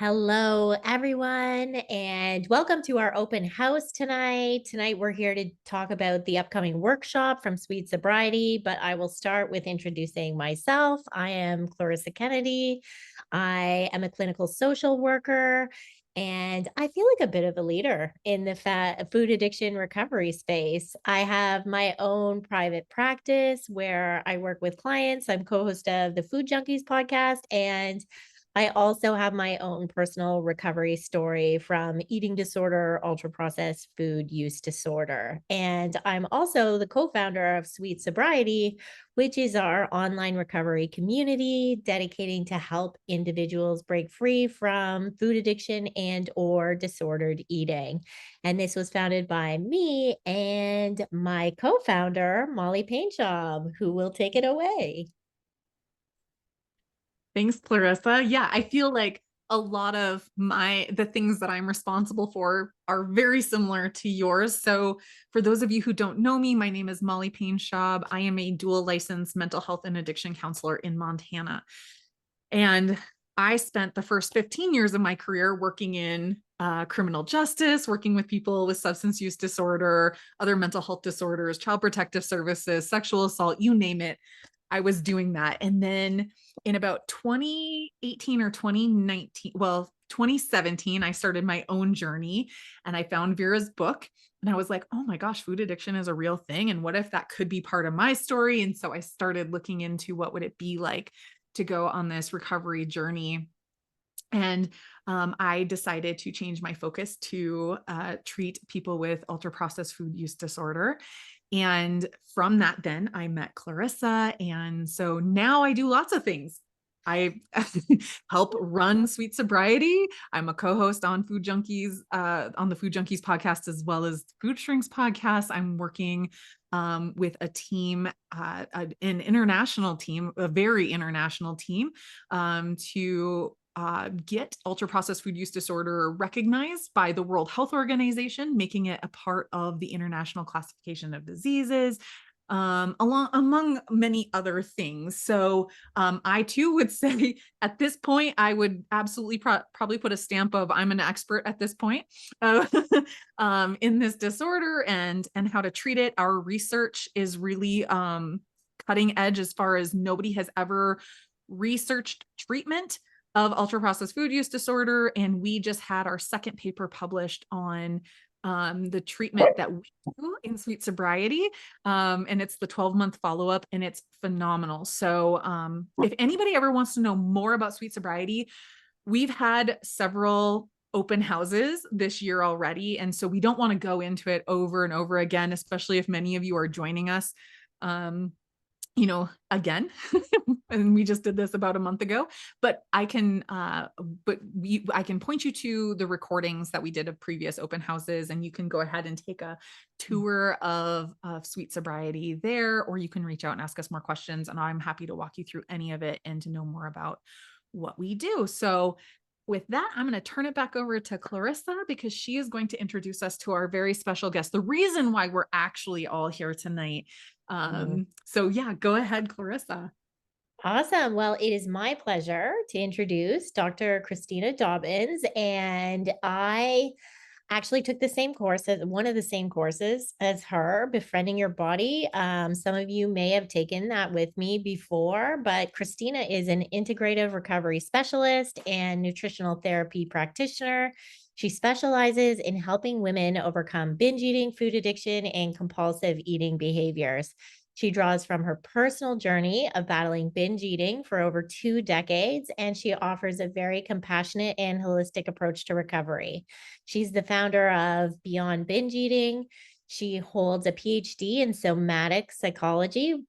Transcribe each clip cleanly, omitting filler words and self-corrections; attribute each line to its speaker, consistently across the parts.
Speaker 1: Hello, everyone, and welcome to our open house tonight. Tonight, we're here to talk about the upcoming workshop from Sweet Sobriety, but I will start with introducing myself. I am Clarissa Kennedy. I am a clinical social worker, and I feel like a bit of a leader in the food addiction recovery space. I have my own private practice where I work with clients. I'm co-host of the Food Junkies podcast, and I also have my own personal recovery story from eating disorder, ultra processed food use disorder. And I'm also the co-founder of Sweet Sobriety, which is our online recovery community dedicating to help individuals break free from food addiction and or disordered eating. And this was founded by me and my co-founder, Molly Painschab, who will take it away.
Speaker 2: Thanks, Clarissa. Yeah, I feel like a lot of the things that I'm responsible for are very similar to yours. So for those of you who don't know me, my name is Molly Painschab. I am a dual licensed mental health and addiction counselor in Montana. And I spent the first 15 years of my career working in criminal justice, working with people with substance use disorder, other mental health disorders, child protective services, sexual assault, you name it. I was doing that. And then in about 2018 or 2019, 2017, I started my own journey and I found Vera's book. And I was like, oh my gosh, food addiction is a real thing. And what if that could be part of my story? And so I started looking into what would it be like to go on this recovery journey. And I decided to change my focus to treat people with ultra processed food use disorder. And from that, then I met Clarissa. And so now I do lots of things. I help run Sweet Sobriety. I'm a co-host on Food Junkies, on the Food Junkies podcast, as well as Food Shrinks podcast. I'm working with a team, an international team, a very international team, to get ultra processed food use disorder recognized by the World Health Organization, making it a part of the International Classification of Diseases, among many other things. So I too would say at this point, I would absolutely probably put a stamp of I'm an expert at this point in this disorder and how to treat it. Our research is really cutting edge as far as nobody has ever researched treatment of ultra processed food use disorder. And we just had our second paper published on the treatment that we do in Sweet Sobriety. And it's the 12-month follow-up and it's phenomenal. So if anybody ever wants to know more about Sweet Sobriety, we've had several open houses this year already. And so we don't want to go into it over and over again, especially if many of you are joining us again, and we just did this about a month ago, but I can point you to the recordings that we did of previous open houses, and you can go ahead and take a tour of Sweet Sobriety there, or you can reach out and ask us more questions, and I'm happy to walk you through any of it and to know more about what we do. So with that, I'm going to turn it back over to Clarissa because she is going to introduce us to our very special guest, the reason why we're actually all here tonight. So yeah, go ahead, Clarissa.
Speaker 1: Awesome. Well, it is my pleasure to introduce Dr. Kristina Dobyns, and I actually took the same course as one of the same courses as her, Befriending Your Body. Some of you may have taken that with me before, but Kristina is an integrative recovery specialist and nutritional therapy practitioner. She specializes in helping women overcome binge eating, food addiction, and compulsive eating behaviors. She draws from her personal journey of battling binge eating for over 2 decades, and she offers a very compassionate and holistic approach to recovery. She's the founder of Beyond Binge Eating. She holds a PhD in somatic psychology.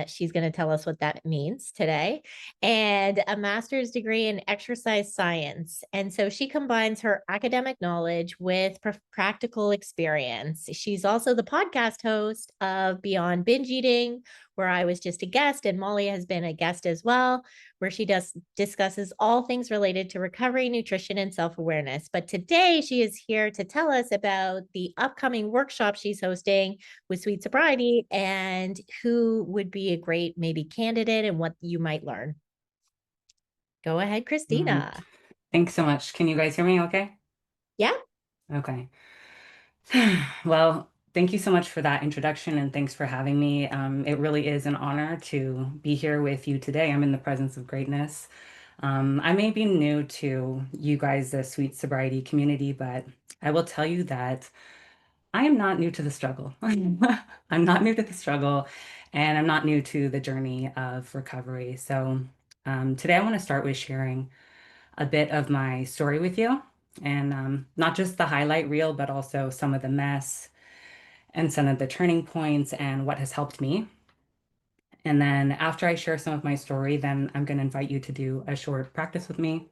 Speaker 1: She's gonna tell us what that means today, and a master's degree in exercise science. And so she combines her academic knowledge with practical experience. She's also the podcast host of Beyond Binge Eating, where I was just a guest, and Molly has been a guest as well, where she discusses all things related to recovery, nutrition, and self-awareness. But today she is here to tell us about the upcoming workshop she's hosting with Sweet Sobriety and who would be a great maybe candidate and what you might learn. Go ahead, Kristina.
Speaker 3: Thanks so much. Can you guys hear me okay?
Speaker 1: Yeah.
Speaker 3: Okay. Well, thank you so much for that introduction and thanks for having me. It really is an honor to be here with you today. I'm in the presence of greatness. I may be new to you guys, the Sweet Sobriety community, but I will tell you that I am not new to the struggle. I'm not new to the struggle, and I'm not new to the journey of recovery. So, today I want to start with sharing a bit of my story with you, and not just the highlight reel, but also some of the mess and some of the turning points and what has helped me. And then after I share some of my story, then I'm going to invite you to do a short practice with me.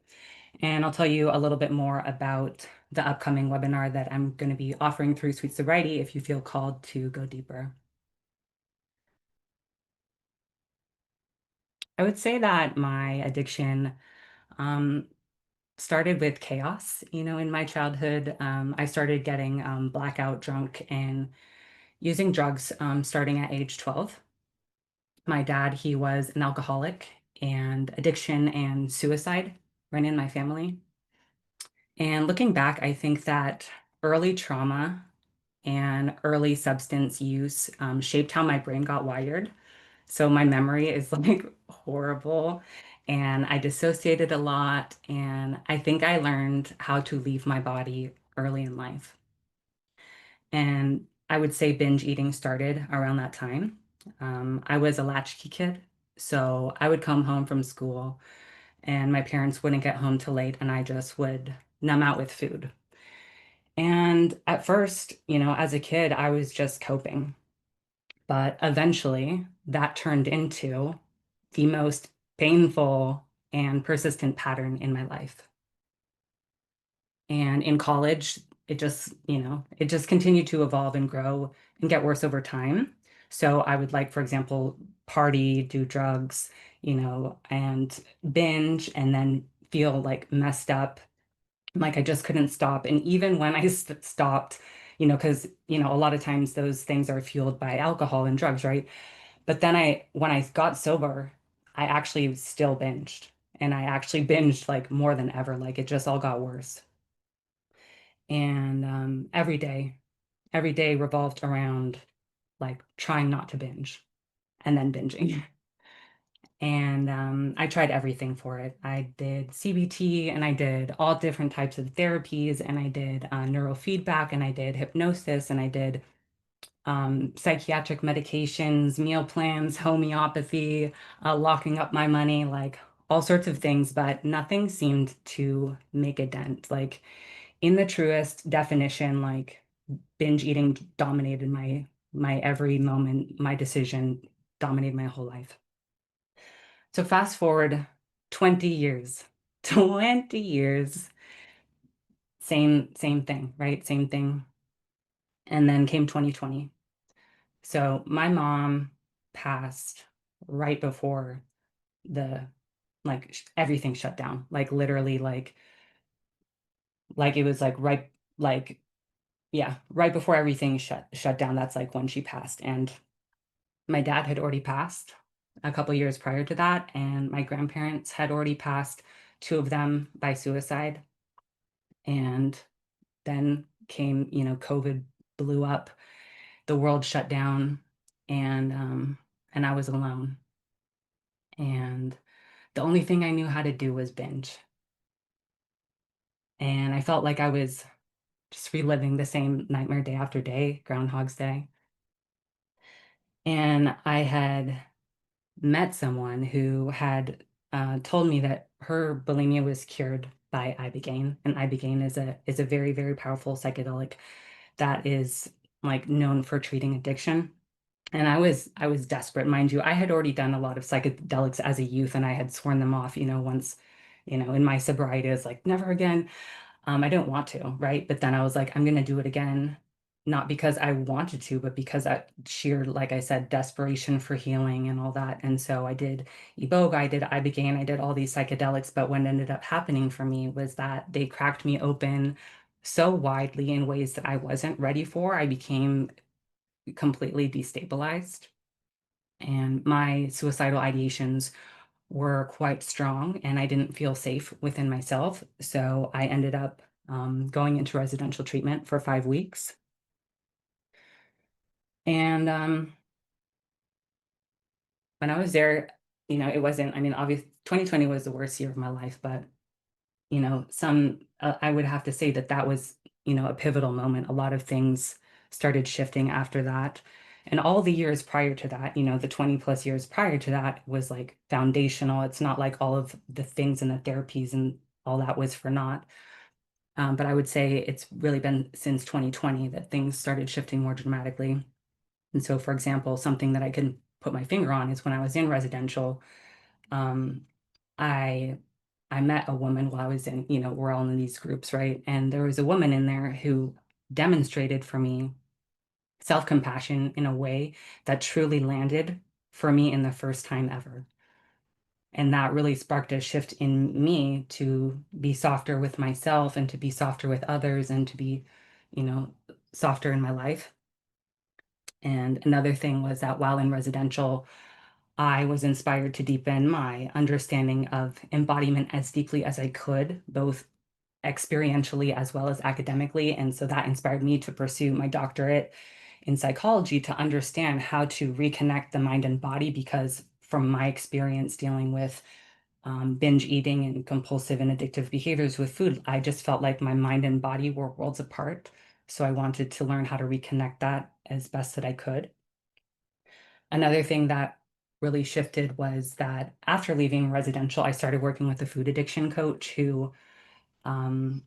Speaker 3: And I'll tell you a little bit more about the upcoming webinar that I'm going to be offering through Sweet Sobriety if you feel called to go deeper. I would say that my addiction um, started with chaos. In my childhood, I started getting blackout drunk and using drugs starting at age 12. My dad, he was an alcoholic, and addiction and suicide ran in my family. And looking back, I think that early trauma and early substance use shaped how my brain got wired. So my memory is like horrible, and I dissociated a lot. And I think I learned how to leave my body early in life. And I would say binge eating started around that time. I was a latchkey kid, so I would come home from school and my parents wouldn't get home till late, and I just would numb out with food. And at first, as a kid, I was just coping. But eventually, that turned into the most painful and persistent pattern in my life. And in college, it just continued to evolve and grow and get worse over time. So I would like, for example, party, do drugs, and binge and then feel like messed up, like I just couldn't stop. And even when I stopped, because, a lot of times those things are fueled by alcohol and drugs, right? But then when I got sober, I actually still binged. And I actually binged like more than ever. Like it just all got worse. And every day revolved around like trying not to binge and then binging. And I tried everything for it. I did CBT and I did all different types of therapies and I did neurofeedback and I did hypnosis and I did psychiatric medications, meal plans, homeopathy, locking up my money, like all sorts of things, but nothing seemed to make a dent. Like in the truest definition, like binge eating dominated my every moment, my decision dominated my whole life. So fast forward 20 years, 20 years, same thing, right? Same thing. And then came 2020. So my mom passed right before the everything shut down. Like literally like it was like right like yeah, right before everything shut down. That's like when she passed. And my dad had already passed a couple years prior to that, and my grandparents had already passed, two of them by suicide. And then came, COVID blew up, the world shut down, and and I was alone. And the only thing I knew how to do was binge. And I felt like I was just reliving the same nightmare day after day, Groundhog's Day. And I had met someone who had told me that her bulimia was cured by ibogaine, and ibogaine is a very very powerful psychedelic that is like known for treating addiction. And I was desperate, mind you. I had already done a lot of psychedelics as a youth, and I had sworn them off, once, in my sobriety. I was like, never again. I didn't want to, right? But then I was like, I'm gonna do it again, not because I wanted to, but because I sheer, like I said, desperation for healing and all that. And so I did Iboga, I did Ibogaine, I did all these psychedelics. But what ended up happening for me was that they cracked me open so widely in ways that I wasn't ready for. I became completely destabilized, and my suicidal ideations were quite strong and I didn't feel safe within myself. So I ended up going into residential treatment for 5 weeks. And when I was there, it wasn't, I mean, obviously 2020 was the worst year of my life, but I would have to say that that was, a pivotal moment. A lot of things started shifting after that. And all the years prior to that, the 20 plus years prior to that was like foundational. It's not like all of the things and the therapies and all that was for naught. But I would say it's really been since 2020 that things started shifting more dramatically. And so, for example, something that I can put my finger on is when I was in residential, um, I I met a woman while I was in, we're all in these groups, right? And there was a woman in there who demonstrated for me self-compassion in a way that truly landed for me in the first time ever. And that really sparked a shift in me to be softer with myself and to be softer with others and to be, you know, softer in my life. And another thing was that while in residential, I was inspired to deepen my understanding of embodiment as deeply as I could, both experientially as well as academically. And so that inspired me to pursue my doctorate in psychology to understand how to reconnect the mind and body, because from my experience dealing with binge eating and compulsive and addictive behaviors with food, I just felt like my mind and body were worlds apart. So I wanted to learn how to reconnect that as best that I could. Another thing that really shifted was that after leaving residential, I started working with a food addiction coach um,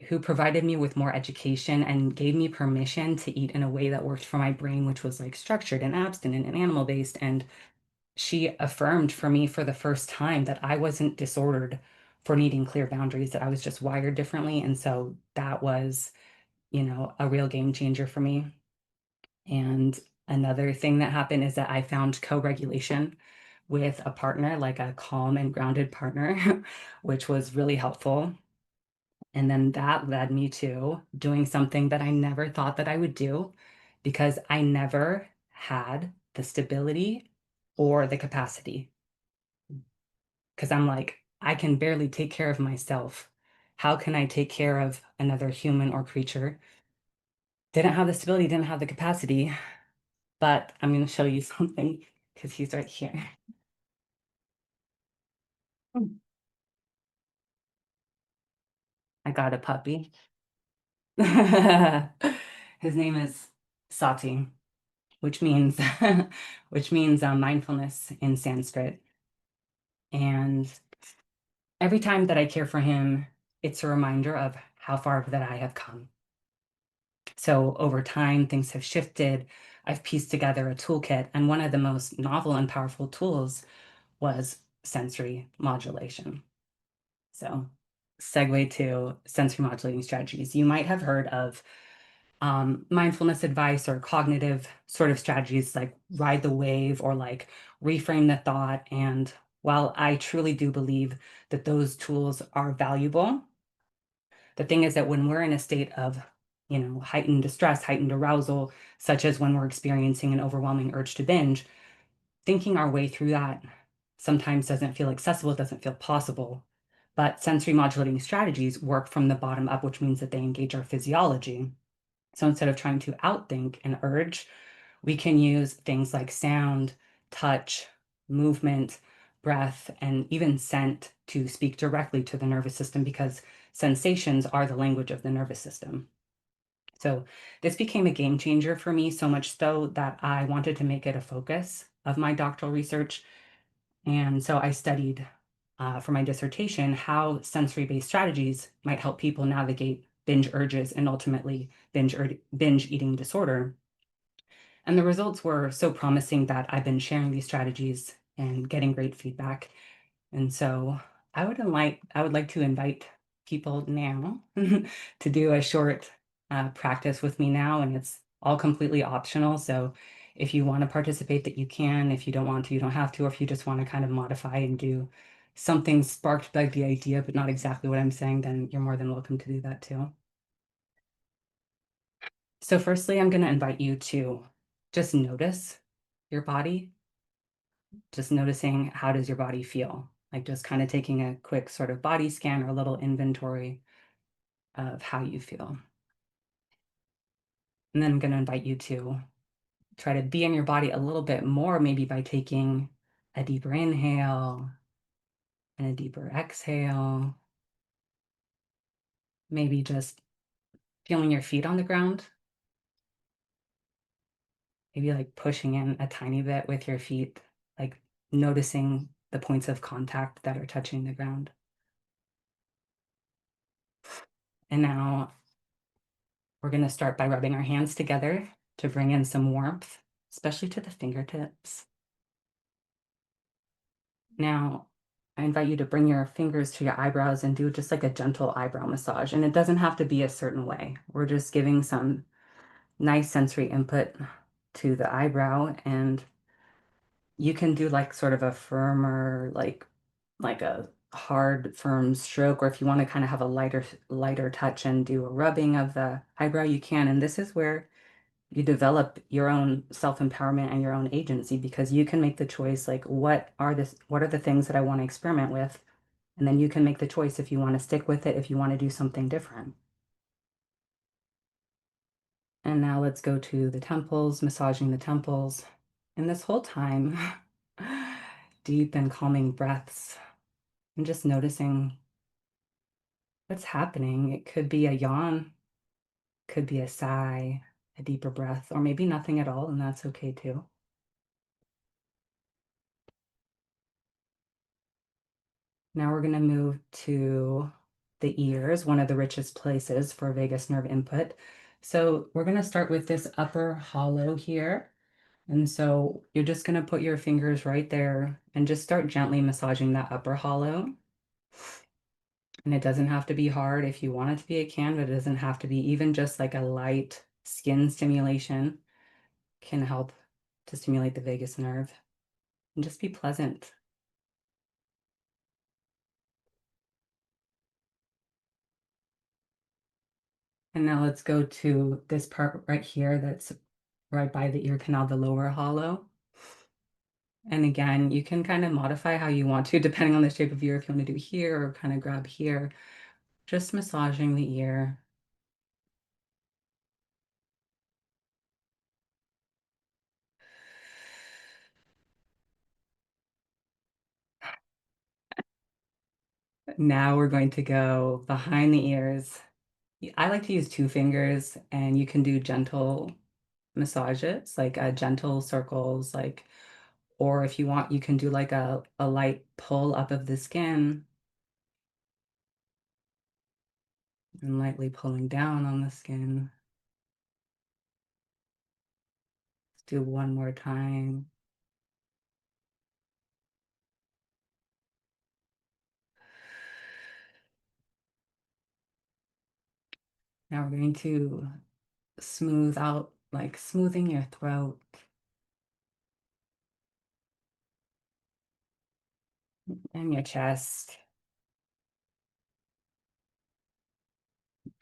Speaker 3: who provided me with more education and gave me permission to eat in a way that worked for my brain, which was like structured and abstinent and animal based. And she affirmed for me for the first time that I wasn't disordered for needing clear boundaries, that I was just wired differently. And so that was, a real game changer for me. And another thing that happened is that I found co-regulation with a partner, like a calm and grounded partner, which was really helpful. And then that led me to doing something that I never thought that I would do because I never had the stability or the capacity. Because I'm like, I can barely take care of myself. How can I take care of another human or creature? Didn't have the stability, didn't have the capacity, but I'm going to show you something because he's right here. I got a puppy. His name is Sati, which means mindfulness in Sanskrit. And every time that I care for him, it's a reminder of how far that I have come. So over time, things have shifted. I've pieced together a toolkit, and one of the most novel and powerful tools was sensory modulation. So segue to sensory modulating strategies. You might have heard of mindfulness advice or cognitive sort of strategies like ride the wave or like reframe the thought. And while I truly do believe that those tools are valuable, the thing is that when we're in a state of, heightened distress, heightened arousal, such as when we're experiencing an overwhelming urge to binge, thinking our way through that sometimes doesn't feel accessible, it doesn't feel possible. But sensory modulating strategies work from the bottom up, which means that they engage our physiology. So instead of trying to outthink an urge, we can use things like sound, touch, movement, breath, and even scent to speak directly to the nervous system, because sensations are the language of the nervous system. So this became a game changer for me, so much so that I wanted to make it a focus of my doctoral research. And so I studied for my dissertation how sensory-based strategies might help people navigate binge urges and ultimately binge eating disorder. And the results were so promising that I've been sharing these strategies and getting great feedback. And so I would like to invite people now to do a short practice with me now, and it's all completely optional. So if you want to participate, that you can. If you don't want to, you don't have to. Or if you just want to kind of modify and do something sparked by the idea, but not exactly what I'm saying, then you're more than welcome to do that too. So firstly, I'm going to invite you to just notice your body. just noticing how does your body feel? Like just kind of taking a quick sort of body scan or a little inventory of how you feel. And then I'm going to invite you to try to be in your body a little bit more, maybe by taking a deeper inhale and a deeper exhale. Maybe just feeling your feet on the ground. Maybe like pushing in a tiny bit with your feet, like noticing the points of contact that are touching the ground. And now we're going to start by rubbing our hands together to bring in some warmth, especially to the fingertips. Now, I invite you to bring your fingers to your eyebrows and do just like a gentle eyebrow massage. And it doesn't have to be a certain way. We're just giving some nice sensory input to the eyebrow, and you can do like sort of a firmer, like a hard, firm stroke, or if you want to kind of have a lighter touch and do a rubbing of the eyebrow, you can. And this is where you develop your own self-empowerment and your own agency, because you can make the choice, like what are the things that I want to experiment with, and then you can make the choice if you want to stick with it, if you want to do something different. And now let's go to the temples, massaging the temples. And this whole time, deep and calming breaths, and just noticing what's happening. It could be a yawn, could be a sigh, a deeper breath, or maybe nothing at all, and that's okay too. Now we're going to move to the ears, one of the richest places for vagus nerve input. So we're going to start with this upper hollow here. And so you're just going to put your fingers right there and just start gently massaging that upper hollow. And it doesn't have to be hard. If you want it to be, it can, but it doesn't have to be. Even just like a light skin stimulation can help to stimulate the vagus nerve. And just be pleasant. And now let's go to this part right here that's right by the ear canal, the lower hollow. And again, you can kind of modify how you want to, depending on the shape of ear, if you want to do here or kind of grab here. Just massaging the ear. Now we're going to go behind the ears. I like to use two fingers, and you can do gentle massages, like gentle circles, like, or if you want, you can do like a light pull up of the skin and lightly pulling down on the skin. Let's do one more time. Now we're going to smooth out, like smoothing your throat and your chest.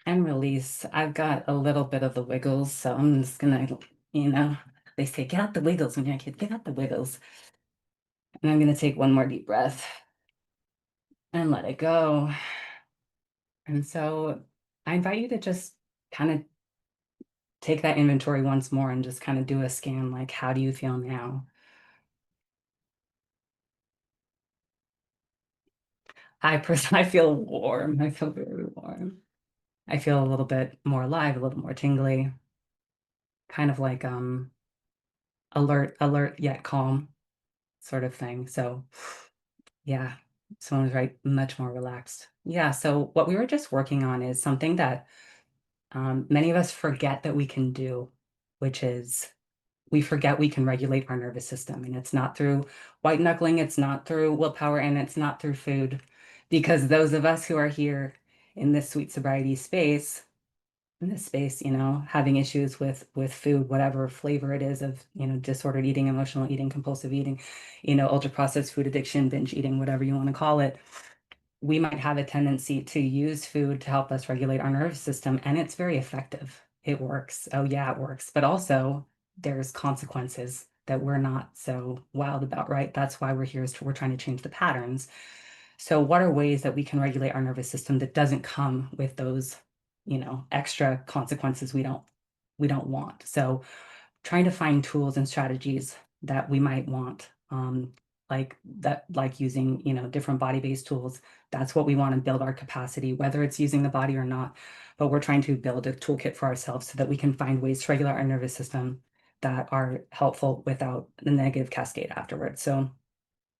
Speaker 3: And release. I've got a little bit of the wiggles, so I'm just gonna, they say get out the wiggles when you're a kid, get out the wiggles. And I'm gonna take one more deep breath and let it go. And so I invite you to just kind of take that inventory once more and just kind of do a scan, like how do you feel now? I personally I feel warm. I feel very warm. I feel a little bit more alive, a little more tingly, kind of like alert yet calm sort of thing. So yeah, someone's right, much more relaxed. Yeah, so what we were just working on is something that many of us forget that we can do, which is we forget we can regulate our nervous system. And it's not through white knuckling, it's not through willpower, and it's not through food. Because those of us who are here in this sweet sobriety space, in this space, having issues with food, whatever flavor it is of, disordered eating, emotional eating, compulsive eating, ultra processed food addiction, binge eating, whatever you want to call it, we might have a tendency to use food to help us regulate our nervous system, and it's very effective. It works. Oh yeah, it works. But also there's consequences that we're not so wild about, right? That's why we're here, is we're trying to change the patterns. So what are ways that we can regulate our nervous system that doesn't come with those, extra consequences we don't want? So trying to find tools and strategies that we might want, like using, different body-based tools. That's what we want to build our capacity, whether it's using the body or not. But we're trying to build a toolkit for ourselves so that we can find ways to regulate our nervous system that are helpful without the negative cascade afterwards. So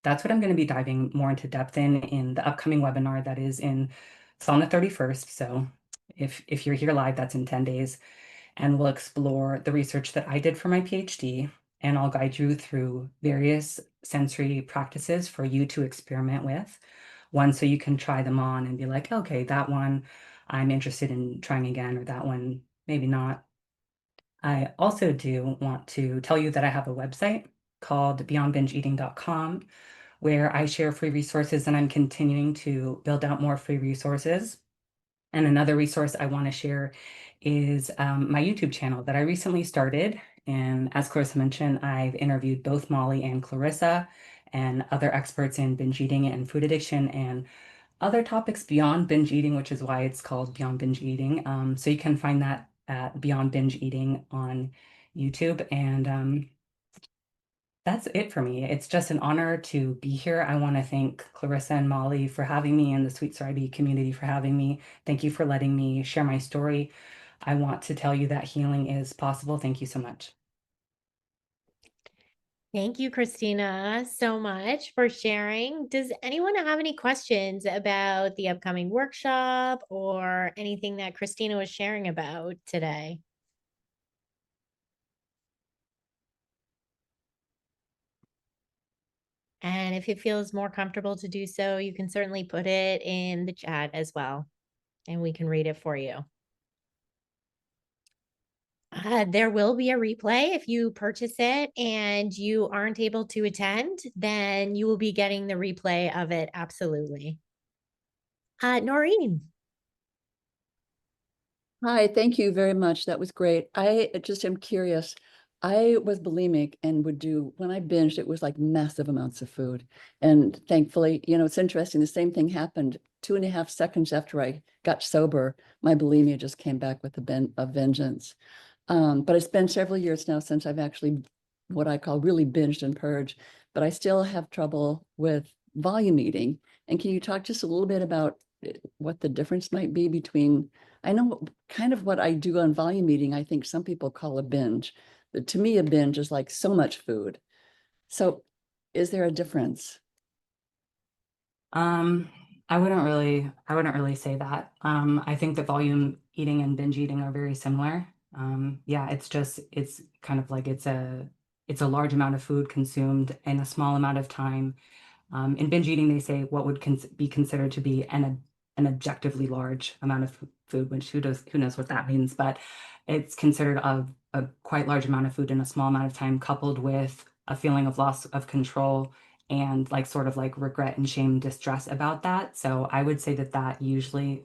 Speaker 3: that's what I'm going to be diving more into depth in the upcoming webinar that it's on the 31st. So if you're here live, that's in 10 days. And we'll explore the research that I did for my PhD, and I'll guide you through various sensory practices for you to experiment with. One, so you can try them on and be like, okay, that one I'm interested in trying again, or that one maybe not. I also do want to tell you that I have a website called beyondbingeeating.com, where I share free resources, and I'm continuing to build out more free resources. And another resource I want to share is my YouTube channel that I recently started. And as Clarissa mentioned, I've interviewed both Molly and Clarissa and other experts in binge eating and food addiction and other topics beyond binge eating, which is why it's called Beyond Binge Eating. So you can find that at Beyond Binge Eating on YouTube. And that's it for me. It's just an honor to be here. I want to thank Clarissa and Molly for having me, and the Sweet Sobriety community for having me. Thank you for letting me share my story. I want to tell you that healing is possible. Thank you so much.
Speaker 1: Thank you, Kristina, so much for sharing. Does anyone have any questions about the upcoming workshop or anything that Kristina was sharing about today? And if it feels more comfortable to do so, you can certainly put it in the chat as well, and we can read it for you. There will be a replay. If you purchase it and you aren't able to attend, then you will be getting the replay of it. Absolutely. Noreen.
Speaker 4: Hi, thank you very much. That was great. I just am curious. I was bulimic and would do, when I binged, it was like massive amounts of food. And thankfully, it's interesting. The same thing happened 2.5 seconds after I got sober. My bulimia just came back with a vengeance. But it's been several years now since I've actually, what I call, really binged and purged. But I still have trouble with volume eating. And can you talk just a little bit about what the difference might be between, I know kind of what I do on volume eating, I think some people call a binge, but to me, a binge is like so much food. So is there a difference?
Speaker 3: I wouldn't really say that. I think that volume eating and binge eating are very similar. Yeah, it's kind of like it's a large amount of food consumed in a small amount of time. In binge eating, they say what would be considered to be an objectively large amount of food, which who knows what that means, but it's considered a quite large amount of food in a small amount of time, coupled with a feeling of loss of control and like sort of like regret and shame, distress about that. So I would say that usually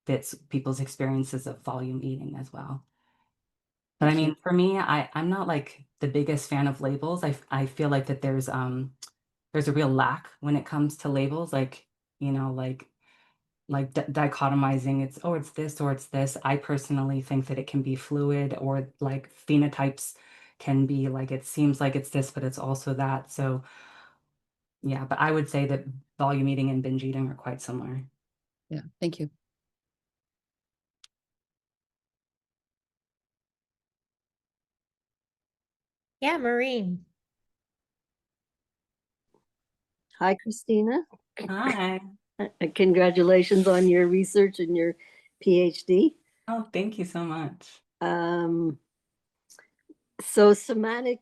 Speaker 3: fits people's experiences of volume eating as well. But I mean, for me, I'm not like the biggest fan of labels. I feel like that there's a real lack when it comes to labels, like, like dichotomizing it's this or it's this. I personally think that it can be fluid, or like phenotypes can be like, it seems like it's this, but it's also that. So yeah, but I would say that volume eating and binge eating are quite similar.
Speaker 4: Yeah, thank you.
Speaker 1: Yeah, Maureen.
Speaker 5: Hi, Kristina.
Speaker 3: Hi.
Speaker 5: Congratulations on your research and your PhD.
Speaker 3: Oh, thank you so much.
Speaker 5: So somatic,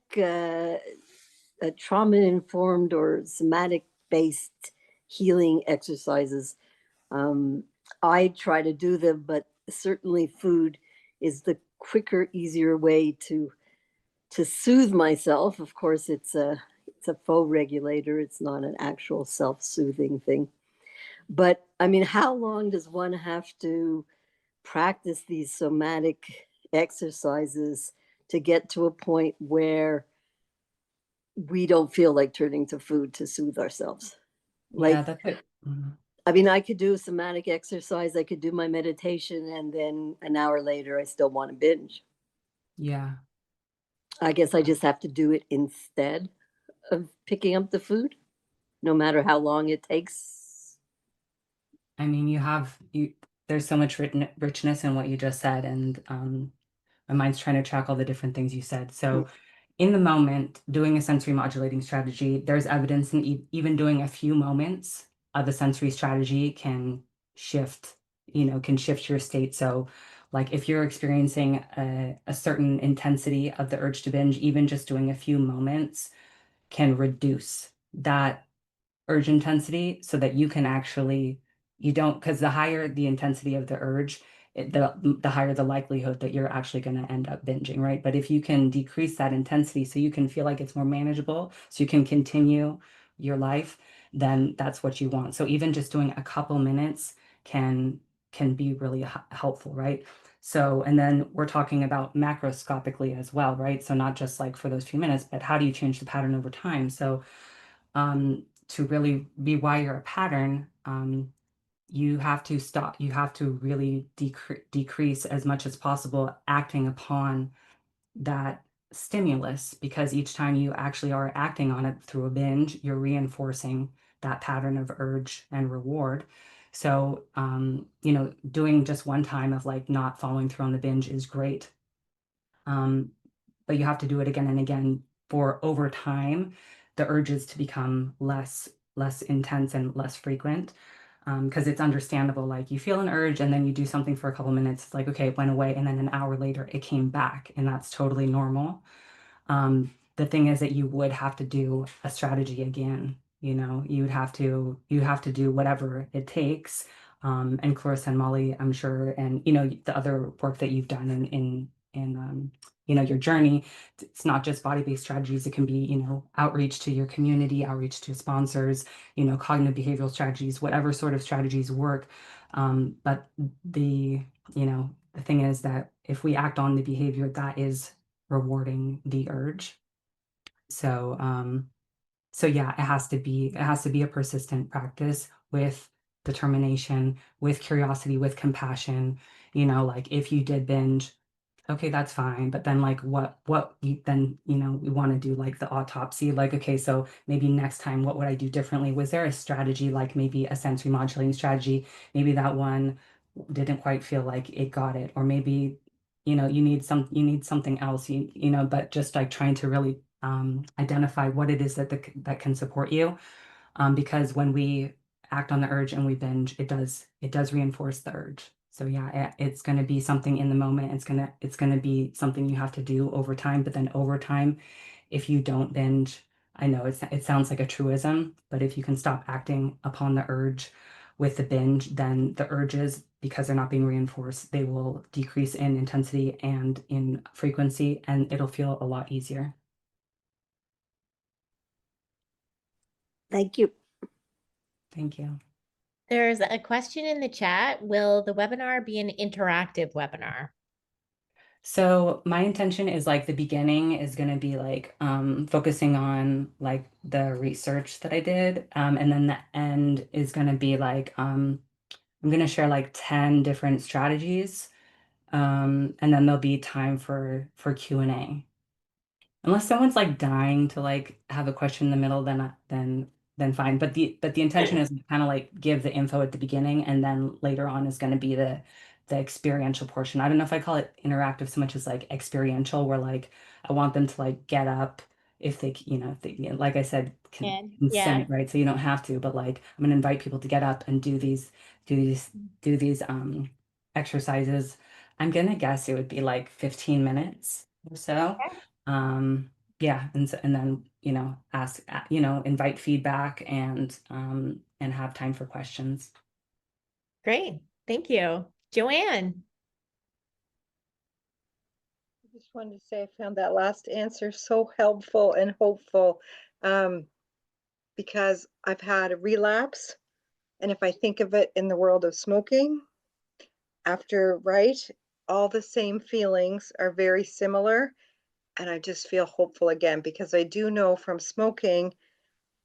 Speaker 5: trauma-informed or somatic-based healing exercises, I try to do them, but certainly food is the quicker, easier way to soothe myself. Of course, it's a faux regulator. It's not an actual self-soothing thing. But I mean, how long does one have to practice these somatic exercises to get to a point where we don't feel like turning to food to soothe ourselves.
Speaker 3: Yeah,
Speaker 5: Like,
Speaker 3: that's it.
Speaker 5: I mean, I could do a somatic exercise, I could do my meditation, and then an hour later, I still want to binge.
Speaker 3: Yeah.
Speaker 5: I guess I just have to do it instead of picking up the food, no matter how long it takes.
Speaker 3: I mean, there's so much richness in what you just said, and my mind's trying to track all the different things you said. So in the moment, doing a sensory modulating strategy, there's evidence in even doing a few moments of a sensory strategy can shift, can shift your state. So like if you're experiencing a certain intensity of the urge to binge, even just doing a few moments can reduce that urge intensity so that you can actually, you don't, because the higher the intensity of the urge, the higher the likelihood that you're actually going to end up binging, right? But if you can decrease that intensity so you can feel like it's more manageable, so you can continue your life, then that's what you want. So even just doing a couple minutes can be really helpful, right? So, and then we're talking about macroscopically as well, right? So not just like for those few minutes, but how do you change the pattern over time? So to really rewire a pattern, you have to stop, you have to really decrease as much as possible acting upon that stimulus, because each time you actually are acting on it through a binge, you're reinforcing that pattern of urge and reward. So, doing just one time of like not following through on the binge is great. But you have to do it again and again for over time, the urges to become less intense and less frequent. Because it's understandable, like you feel an urge and then you do something for a couple minutes, it's like, okay, it went away, and then an hour later it came back, and that's totally normal. The thing is that you would have to do a strategy again. You have to do whatever it takes. And Clarissa and Molly, I'm sure, and the other work that you've done in your journey, it's not just body-based strategies. It can be, outreach to your community, outreach to sponsors, cognitive behavioral strategies, whatever sort of strategies work. But the thing is that if we act on the behavior, that is rewarding the urge. So yeah, it has to be a persistent practice with determination, with curiosity, with compassion. Like if you did binge, okay, that's fine. But then like what you then, we want to do like the autopsy, like, okay, so maybe next time, what would I do differently? Was there a strategy, like maybe a sensory modulating strategy? Maybe that one didn't quite feel like it got it, or maybe, you need something else, but just like trying to really identify what it is that can support you. Because when we act on the urge and we binge, it does reinforce the urge. So yeah, it's going to be something in the moment. It's going to be something you have to do over time. But then over time, if you don't binge, I know it sounds like a truism, but if you can stop acting upon the urge with the binge, then the urges, because they're not being reinforced, they will decrease in intensity and in frequency, and it'll feel a lot easier.
Speaker 5: Thank you.
Speaker 3: Thank you.
Speaker 1: There's a question in the chat. Will the webinar be an interactive webinar?
Speaker 3: So my intention is like the beginning is going to be like focusing on like the research that I did, and then the end is going to be like I'm going to share like 10 different strategies, and then there'll be time for Q&A. Unless someone's like dying to like have a question in the middle, then fine. But the intention is kind of like give the info at the beginning, and then later on is going to be the experiential portion. I don't know if I call it interactive so much as like experiential, where like I want them to like get up if they, like I said, can
Speaker 1: Yeah.
Speaker 3: consent, right? So you don't have to, but like I'm going to invite people to get up and do these exercises. I'm going to guess it would be like 15 minutes or so. Yeah, and then ask, invite feedback and have time for questions.
Speaker 1: Great. Thank you. Joanne.
Speaker 6: I just wanted to say I found that last answer so helpful and hopeful, because I've had a relapse, and if I think of it in the world of smoking, after, right, all the same feelings are very similar. And I just feel hopeful again because I do know from smoking,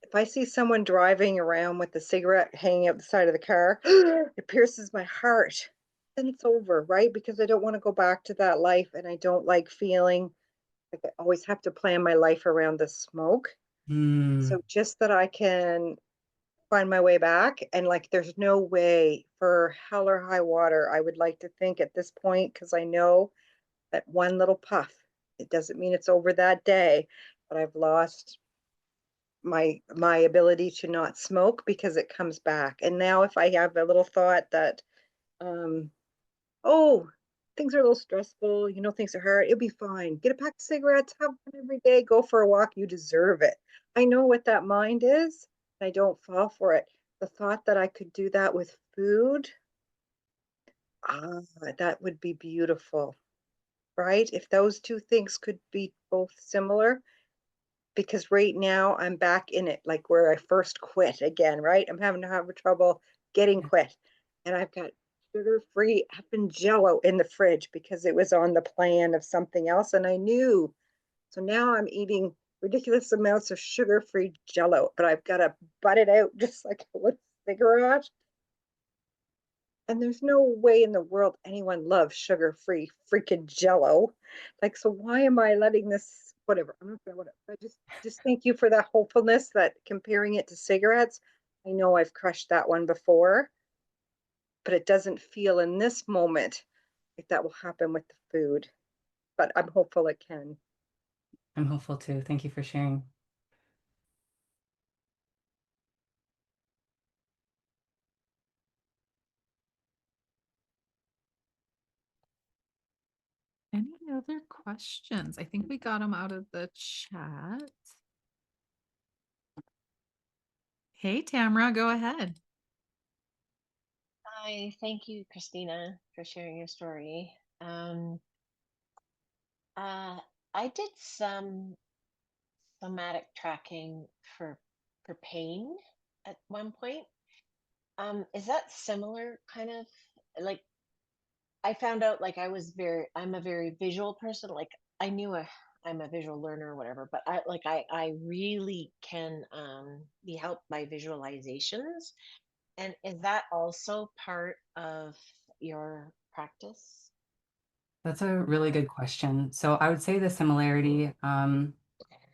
Speaker 6: if I see someone driving around with the cigarette hanging out the side of the car, it pierces my heart. Then it's over, right? Because I don't want to go back to that life and I don't like feeling like I always have to plan my life around the smoke.
Speaker 3: Mm,
Speaker 6: So just that I can find my way back and like there's no way for hell or high water, I would like to think at this point, because I know that one little puff, it doesn't mean it's over that day, but I've lost my ability to not smoke because it comes back. And now if I have a little thought that um oh, things are a little stressful, you know, things are hard, it'll be fine. Get a pack of cigarettes, have one every day, go for a walk, you deserve it. I know what that mind is. I don't fall for it. The thought that I could do that with food, ah, that would be beautiful, right? If those two things could be both similar, because right now I'm back in it, like where I first quit again, right? I'm having to have trouble getting quit. And I've got sugar-free effing Jello in the fridge because it was on the plan of something else and I knew. So now I'm eating ridiculous amounts of sugar-free Jello, but I've got to butt it out just like I would a cigarette. And there's no way in the world anyone loves sugar-free freaking Jello. Like, so why am I letting this, whatever, I'm not gonna, whatever. I just thank you for that hopefulness that comparing it to cigarettes, I know I've crushed that one before, but it doesn't feel in this moment like that will happen with the food, but I'm hopeful it can.
Speaker 3: I'm hopeful too. Thank you for sharing.
Speaker 2: Any other questions? I think we got them out of the chat. Hey, Tamara, go ahead.
Speaker 7: Hi, thank you, Christina, for sharing your story. Uh, I did some somatic tracking for pain at one point. Is that similar kind of like I found out like I'm a very visual person. Like I knew I'm a visual learner or whatever, but I really can be helped by visualizations. And is that also part of your practice?
Speaker 3: That's a really good question. So I would say the similarity, I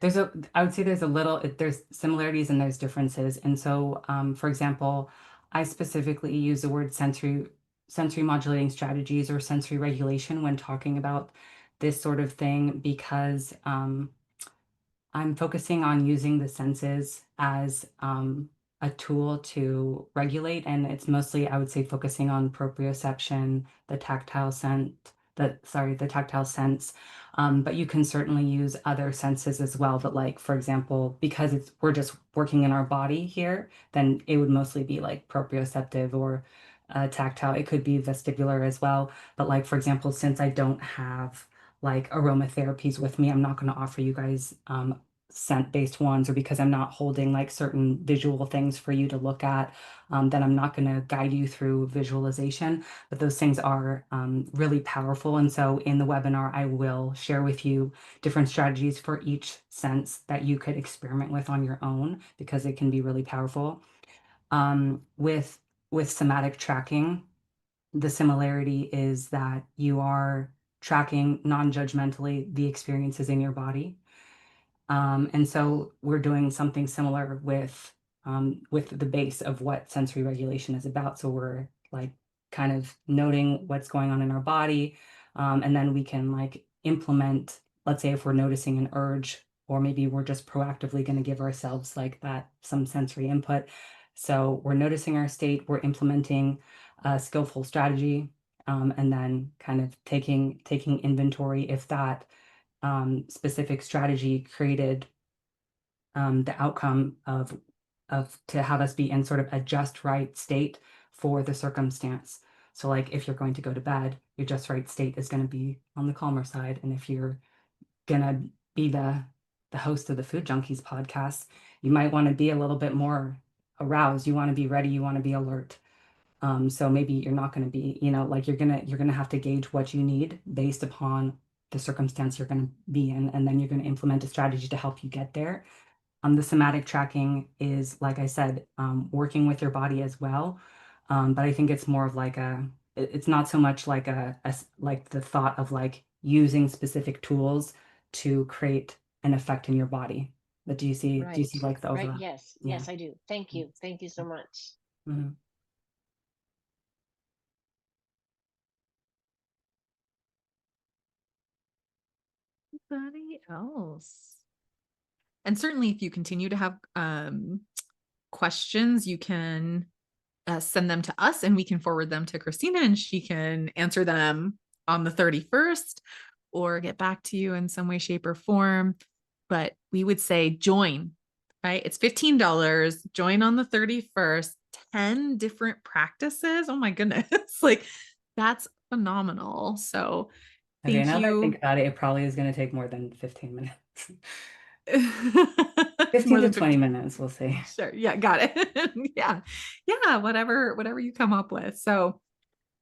Speaker 3: would say there's a little, there's similarities and there's differences. And so, for example, I specifically use the word sensory modulating strategies or sensory regulation when talking about this sort of thing because I'm focusing on using the senses as a tool to regulate, and it's mostly, I would say, focusing on proprioception, the tactile scent, the tactile sense. But you can certainly use other senses as well. But like, for example, because we're just working in our body here, then it would mostly be like proprioceptive or tactile. It could be vestibular as well. But like, for example, since I don't have like aromatherapies with me, I'm not going to offer you guys scent-based ones, or because I'm not holding like certain visual things for you to look at, then I'm not going to guide you through visualization. But those things are really powerful. And so in the webinar, I will share with you different strategies for each sense that you could experiment with on your own because it can be really powerful. With somatic tracking, the similarity is that you are tracking non-judgmentally the experiences in your body. And so we're doing something similar with the base of what sensory regulation is about. So we're like kind of noting what's going on in our body, and then we can like implement, let's say if we're noticing an urge, or maybe we're just proactively going to give ourselves like that some sensory input. So we're noticing our state, we're implementing a skillful strategy, and then kind of taking inventory if that specific strategy created the outcome of to have us be in sort of a just right state for the circumstance. So like if you're going to go to bed, your just right state is going to be on the calmer side. And if you're gonna be the host of the Food Junkies podcast, you might want to be a little bit more aroused. You want to be ready, you want to be alert. So maybe you're not going to be, like you're gonna have to gauge what you need based upon the circumstance you're going to be in, and then you're going to implement a strategy to help you get there. The somatic tracking is, like I said, working with your body as well. But I think it's more of like it's not so much like like the thought of like using specific tools to create an effect in your body. But do you see
Speaker 7: Right.
Speaker 3: like the
Speaker 7: Right.
Speaker 3: overlap?
Speaker 7: Yes.
Speaker 3: Yeah.
Speaker 7: Yes, I do. Thank you. Thank you so much.
Speaker 3: Mhm.
Speaker 2: Anybody else? And certainly if you continue to have questions, you can send them to us and we can forward them to Kristina and she can answer them on the 31st or get back to you in some way, shape, or form. But we would say join, right? It's $15. Join on the 31st, 10 different practices. Oh my goodness. Like that's phenomenal. So
Speaker 3: Okay,
Speaker 2: thank
Speaker 3: now that I think
Speaker 2: you.
Speaker 3: about it, it probably is going to take more than 15 minutes.
Speaker 2: More
Speaker 3: 15 to
Speaker 2: than
Speaker 3: 20
Speaker 2: 15.
Speaker 3: minutes, we'll see.
Speaker 2: Sure. Yeah, got it. Yeah. Yeah, whatever you come up with. So,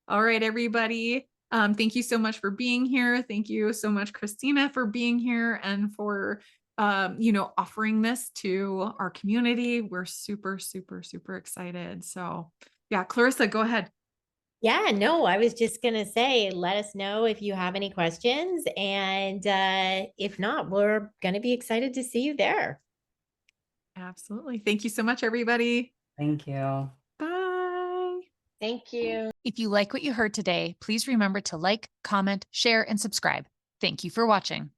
Speaker 2: all right, everybody. Thank you so much for being here. Thank you so much, Kristina, for being here and for offering this to our community. We're super, super, super excited. So yeah, Clarissa, go ahead.
Speaker 1: Yeah, no, I was just going to say, let us know if you have any questions. And if not, we're going to be excited to see you there.
Speaker 2: Absolutely. Thank you so much, everybody.
Speaker 3: Thank you.
Speaker 2: Bye.
Speaker 7: Thank you.
Speaker 8: If you like what you heard today, please remember to like, comment, share, and subscribe. Thank you for watching.